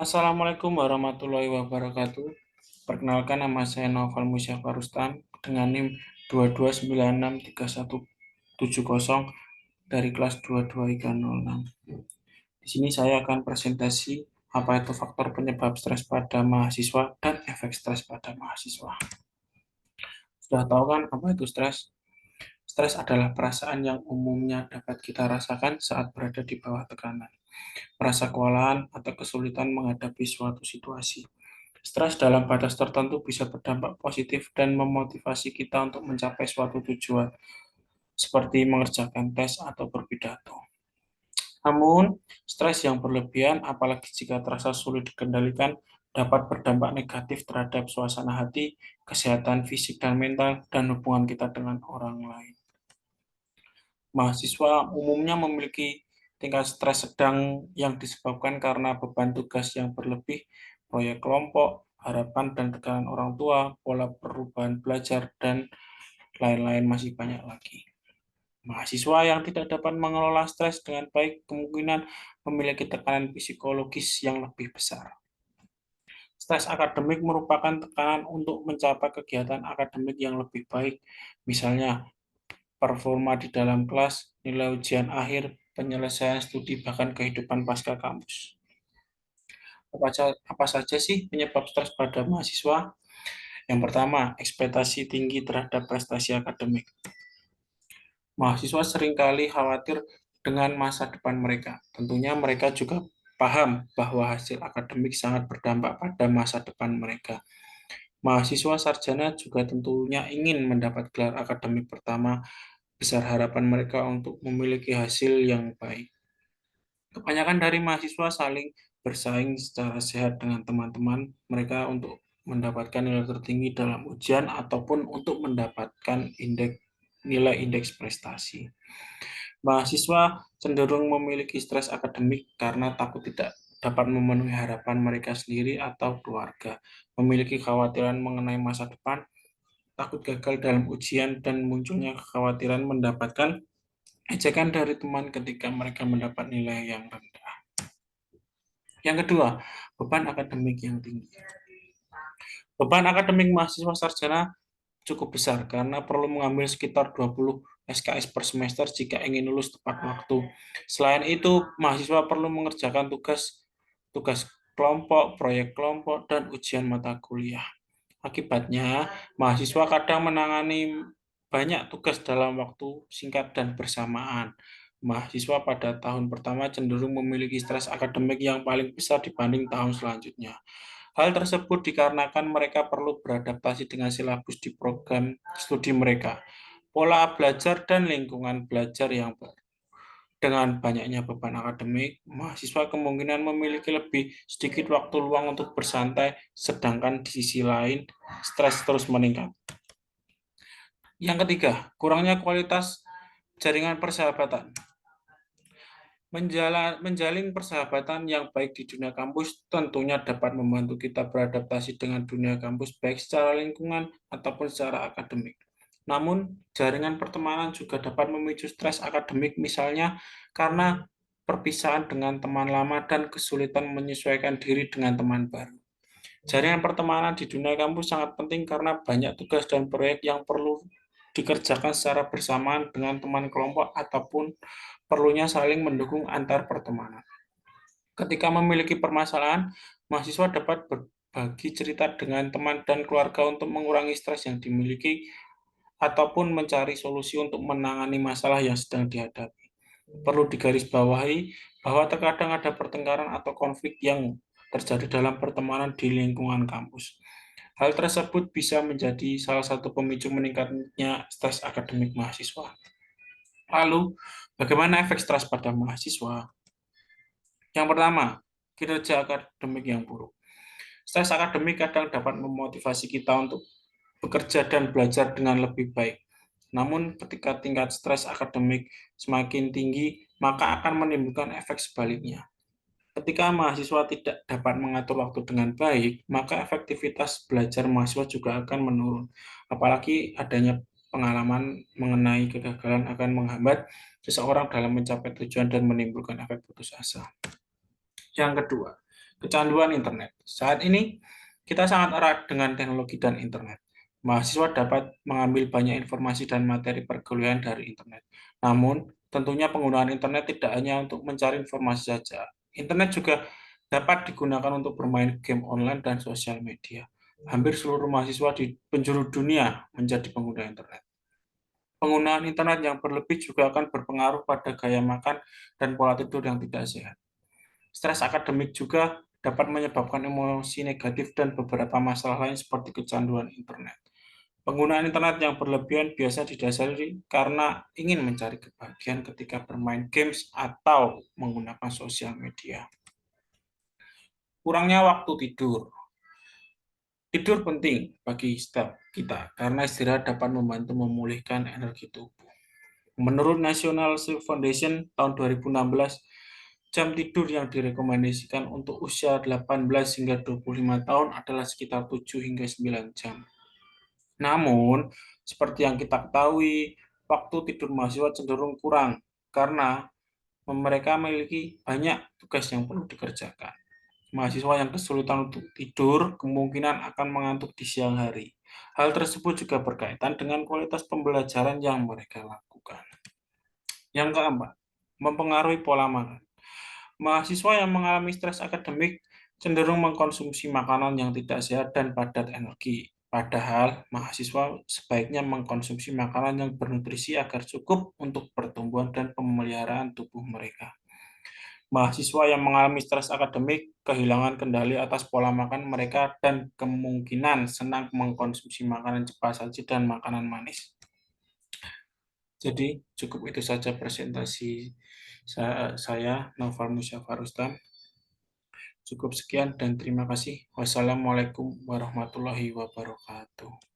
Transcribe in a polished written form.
Assalamualaikum warahmatullahi wabarakatuh. Perkenalkan, nama saya Naufal Musyafar Rustam dengan NIM 2296370 dari kelas 22306. Di sini saya akan presentasi apa itu faktor penyebab stres pada mahasiswa dan efek stres pada mahasiswa. Sudah tahu kan apa itu stres? Stres adalah perasaan yang umumnya dapat kita rasakan saat berada di bawah tekanan, merasa kewalahan atau kesulitan menghadapi suatu situasi. Stres dalam batas tertentu bisa berdampak positif dan memotivasi kita untuk mencapai suatu tujuan, seperti mengerjakan tes atau berpidato. Namun, stres yang berlebihan, apalagi jika terasa sulit dikendalikan, dapat berdampak negatif terhadap suasana hati, kesehatan fisik dan mental, dan hubungan kita dengan orang lain. Mahasiswa umumnya memiliki tingkat stres sedang yang disebabkan karena beban tugas yang berlebih, proyek kelompok, harapan dan tekanan orang tua, pola perubahan belajar, dan lain-lain masih banyak lagi. Mahasiswa yang tidak dapat mengelola stres dengan baik kemungkinan memiliki tekanan psikologis yang lebih besar. Stres akademik merupakan tekanan untuk mencapai kegiatan akademik yang lebih baik, misalnya performa di dalam kelas, nilai ujian akhir, penyelesaian studi, bahkan kehidupan pasca kampus. Apa saja sih penyebab stres pada mahasiswa? Yang pertama, ekspektasi tinggi terhadap prestasi akademik. Mahasiswa seringkali khawatir dengan masa depan mereka. Tentunya mereka juga paham bahwa hasil akademik sangat berdampak pada masa depan mereka. Mahasiswa sarjana juga tentunya ingin mendapat gelar akademik pertama, besar harapan mereka untuk memiliki hasil yang baik. Kebanyakan dari mahasiswa saling bersaing secara sehat dengan teman-teman mereka untuk mendapatkan nilai tertinggi dalam ujian ataupun untuk mendapatkan nilai indeks prestasi. Mahasiswa cenderung memiliki stres akademik karena takut tidak dapat memenuhi harapan mereka sendiri atau keluarga, memiliki kekhawatiran mengenai masa depan, takut gagal dalam ujian, dan munculnya kekhawatiran mendapatkan ejekan dari teman ketika mereka mendapat nilai yang rendah. Yang kedua, beban akademik yang tinggi. Beban akademik mahasiswa sarjana cukup besar karena perlu mengambil sekitar 20 SKS per semester jika ingin lulus tepat waktu. Selain itu, mahasiswa perlu mengerjakan tugas kelompok, proyek kelompok, dan ujian mata kuliah. Akibatnya, mahasiswa kadang menangani banyak tugas dalam waktu singkat dan bersamaan. Mahasiswa pada tahun pertama cenderung memiliki stres akademik yang paling besar dibanding tahun selanjutnya. Hal tersebut dikarenakan mereka perlu beradaptasi dengan silabus di program studi mereka, pola belajar, dan lingkungan belajar yang baru. Dengan banyaknya beban akademik, mahasiswa kemungkinan memiliki lebih sedikit waktu luang untuk bersantai, sedangkan di sisi lain, stres terus meningkat. Yang ketiga, kurangnya kualitas jaringan persahabatan. Menjalin persahabatan yang baik di dunia kampus tentunya dapat membantu kita beradaptasi dengan dunia kampus baik secara lingkungan ataupun secara akademik. Namun, jaringan pertemanan juga dapat memicu stres akademik misalnya karena perpisahan dengan teman lama dan kesulitan menyesuaikan diri dengan teman baru. Jaringan pertemanan di dunia kampus sangat penting karena banyak tugas dan proyek yang perlu dikerjakan secara bersamaan dengan teman kelompok ataupun perlunya saling mendukung antar pertemanan. Ketika memiliki permasalahan, mahasiswa dapat berbagi cerita dengan teman dan keluarga untuk mengurangi stres yang dimiliki ataupun mencari solusi untuk menangani masalah yang sedang dihadapi. Perlu digarisbawahi bahwa terkadang ada pertengkaran atau konflik yang terjadi dalam pertemanan di lingkungan kampus. Hal tersebut bisa menjadi salah satu pemicu meningkatnya stres akademik mahasiswa. Lalu, bagaimana efek stres pada mahasiswa? Yang pertama, kinerja akademik yang buruk. Stres akademik kadang dapat memotivasi kita untuk bekerja dan belajar dengan lebih baik. Namun, ketika tingkat stres akademik semakin tinggi, maka akan menimbulkan efek sebaliknya. Ketika mahasiswa tidak dapat mengatur waktu dengan baik, maka efektivitas belajar mahasiswa juga akan menurun. Apalagi adanya pengalaman mengenai kegagalan akan menghambat seseorang dalam mencapai tujuan dan menimbulkan efek putus asa. Yang kedua, Kecanduan internet. Saat ini, kita sangat erat dengan teknologi dan internet. Mahasiswa dapat mengambil banyak informasi dan materi perkuliahan dari internet. Namun, tentunya penggunaan internet tidak hanya untuk mencari informasi saja. Internet juga dapat digunakan untuk bermain game online dan sosial media. Hampir seluruh mahasiswa di penjuru dunia menjadi pengguna internet. Penggunaan internet yang berlebih juga akan berpengaruh pada gaya makan dan pola tidur yang tidak sehat. Stres akademik juga dapat menyebabkan emosi negatif dan beberapa masalah lain seperti kecanduan internet. Penggunaan internet yang berlebihan biasa didasari karena ingin mencari kebahagiaan ketika bermain games atau menggunakan sosial media. Kurangnya waktu tidur. Tidur penting bagi setiap kita karena istirahat dapat membantu memulihkan energi tubuh. Menurut National Sleep Foundation tahun 2016, jam tidur yang direkomendasikan untuk usia 18 hingga 25 tahun adalah sekitar 7 hingga 9 jam. Namun, seperti yang kita ketahui, waktu tidur mahasiswa cenderung kurang karena mereka memiliki banyak tugas yang perlu dikerjakan. Mahasiswa yang kesulitan untuk tidur kemungkinan akan mengantuk di siang hari. Hal tersebut juga berkaitan dengan kualitas pembelajaran yang mereka lakukan. Yang keempat, mempengaruhi pola makan. Mahasiswa yang mengalami stres akademik cenderung mengkonsumsi makanan yang tidak sehat dan padat energi. Padahal, mahasiswa sebaiknya mengkonsumsi makanan yang bernutrisi agar cukup untuk pertumbuhan dan pemeliharaan tubuh mereka. Mahasiswa yang mengalami stres akademik kehilangan kendali atas pola makan mereka dan kemungkinan senang mengkonsumsi makanan cepat saji dan makanan manis. Jadi cukup itu saja presentasi saya, Noval Musyafar Rustam. Cukup sekian dan terima kasih. Wassalamualaikum warahmatullahi wabarakatuh.